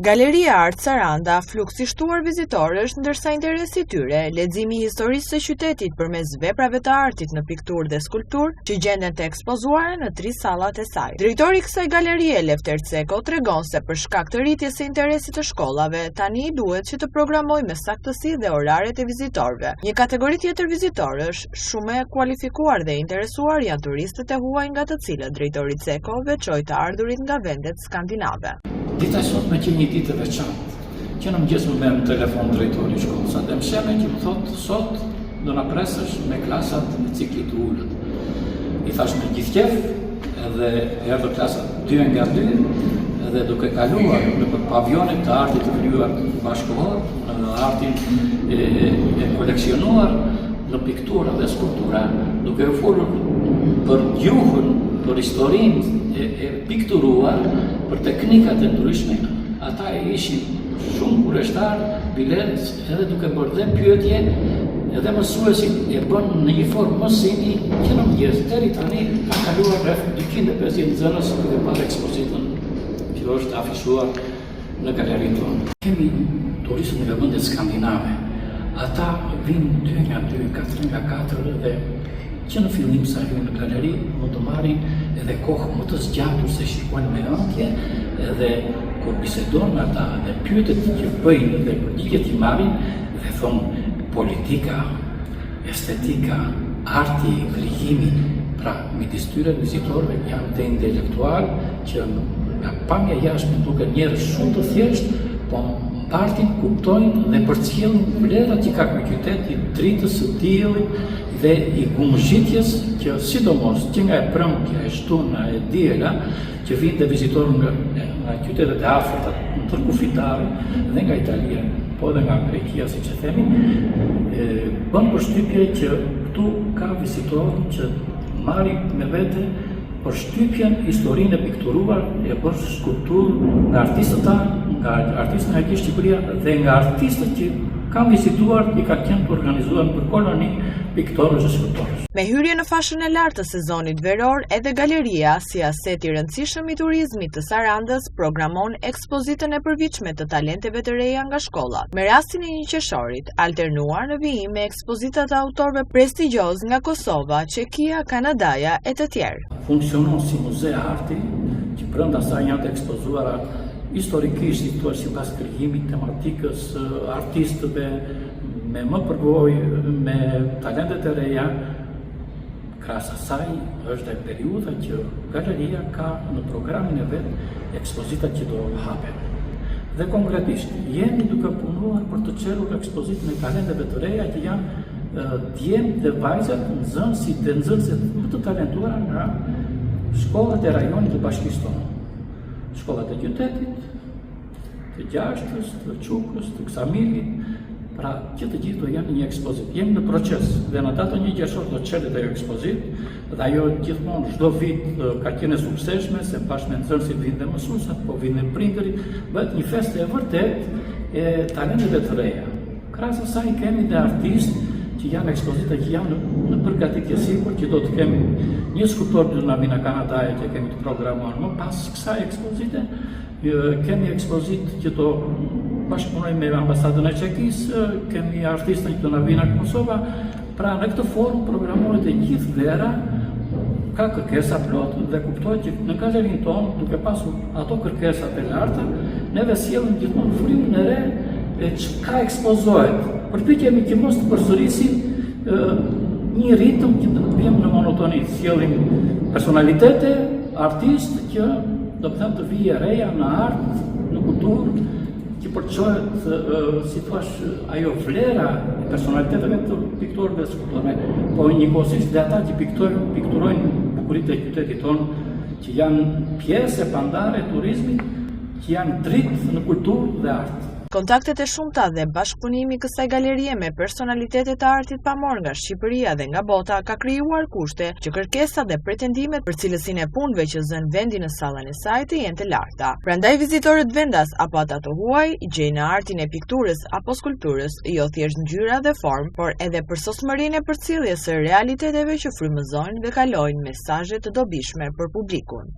Galeria Art Saranda fluks i shtuar vizitorësh, ndërsa interesi i tyre leximi i historisë së qytetit përmes veprave të artit në pikturë dhe skulpturë që gjenden të ekspozuara në 3 sallat e saj. Drejtori i kësaj galerie, Lefter Ceko, tregon se për shkak të rritjes së interesit të shkollave, tani duhet që të programojë me saktësi dhe oraret e vizitorëve. Një kategori tjetër vizitorësh, shumë e kualifikuar dhe interesuar, janë turistët e huaj, nga të cilët drejtori Ceko veçoi të ardhurit nga vendet skandinave. Dita sot me që një ditë e veçantë, që në mëngjes më merr në telefon drejtori i shkollës, dhe më sheme që më thotë, sot do na presësh me klasat në ciklit të ulët. I thash me gjithë qef, edhe erdhë klasat 2 nga 2, edhe duke kaluar në pavionet të artit të krijuar bashkëkohor, në artin e koleksionuar, në piktura dhe skulptura, duke u folur për gjuhën, për historinë e pikturuar, për teknikat e ndryshme, ata ishin shumë kureshtar, bilet, edhe duke bërë dhe pyetje, edhe mësuesit e bën në një formë mësimi që në mëngjes deri tani ka kaluar rreth 250 nxënës duke parë ekspozitën që është afishuar në galerinë tonë. Kemi turistë nga vendet skandinave. Ata vinë 2 nga 2, 4 nga 4 dhe që në fillim sa hyjnë në galeri, mund të marrin edhe kohë më të zgjatur se shikojnë me ëndje, edhe kur bisedojnë ata dhe pyetjet që bëjnë dhe përgjigjet që marrin dhe thonë politika, estetika, arti, krijimi, pra midis tyre vizitorëve janë të intelektual që nga pamja jashtme duken njerëz shumë të thjeshtë, po partin kuptojnë dhe përcjellin vlerat që ka ky qytet, i dritës së diellit dhe i gumëzhitjes që sidomos që nga e prëmtja, e shtuna, e diela, që vinë dhe vizitorë nga qytetet e afërta, në tërkufitare dhe nga Italia, po dhe nga Greqia, si që themi, bën përshtypje që këtu ka vizitorë që marrin me vete përshtypjen historinë e pikturuar e bërë skulpturë nga artistët tanë, nga artistët nga Shqipëria dhe nga artistët që kanë vizituar i ka qenë të organizuar për koloni piktorësh dhe skulptorësh. Me hyrje në fashën e lartë të sezonit veror, edhe galeria, si aset i rëndësishëm i turizmit të Sarandës, programon ekspozitën e përvitshme të talenteve të reja nga shkollat, me rastin e 1 qershorit, alternuar në vijim me ekspozita të autorëve prestigjioz nga Kosova, Çekia, Kanadaja e të tjerë. Funksionon si muze arti, që brenda saj janë të ekspozuara historikisht, si thua, sipas krijimit, tematikës, artistëve, me më përvoj, me talentet e reja. Krahas asaj është dhe periudha që galeria ka në programin e vet ekspozitat që do hapen. Dhe konkretisht jemi duke punuar për të çelur ekspozitën e talenteve të reja që janë djemt dhe vajzat, nxënësit dhe nxënësit më të talentuara nga shkollat e rajonit të bashkisë tonë. Shkollat e qytetit, të Gjashtës, të Çukës, të Ksamilit, pra që të gjithë do janë një ekspozit. Jemi në proces dhe në datën 1 qershor do çelet ajo ekspozit dhe ajo gjithmonë çdo vit ka qenë e suksesshme se bashkë me nxënësit vinë dhe mësuesat, po vinë dhe prindërit, bëhet një festë e vërtet e talenteve të reja. Krahas asaj kemi dhe artistë që janë ekspozita që janë në përgatitje sipër, që do të kemi një skulptor që na vinë nga Kanadaja që kemi të programuar më pas kësaj ekspozite. Kemi ekspozit që do bashkëpunojmë me ambasadën e Çekisë, kemi artistën që do na vinë nga Kosova. Pra në këtë formë programohet e gjithë vlera, ka kërkesa plot dhe kuptohet që në galerinë tonë, duke pasur ato kërkesat e larta, neve sjellim gjithmonë frymën e re e çka ekspozohet. Përpiqemi që mos të përsërisim një ritëm që të bëjmë në monotoni, sjellim personalitete, artistë që do të them të vijë reja në art, në kulturë, që përçohet, si thua, ajo vlera e personaliteteve të piktorëve dhe skulptorëve, po njëkohësisht dhe ata që pikturojnë bukuritë e qytetit tonë, që janë pjesë e pandare e turizmit, që janë dritë në kulturë dhe art. Kontaktet e shumta dhe bashkëpunimi kësaj galerie me personalitete të artit pamor nga Shqipëria dhe nga bota ka krijuar kushte që kërkesat dhe pretendimet për cilësinë e punëve që zën vendi në sallën e saj të jenë të larta. Prandaj vizitorët vendas apo ata të huaj gjejnë në artin e pikturës apo skulpturës jo thjesht ngjyra dhe formë, por edhe përsosmërinë e përcjelljes së realiteteve që frymëzojnë dhe kalojnë mesazhe të dobishme për publikun.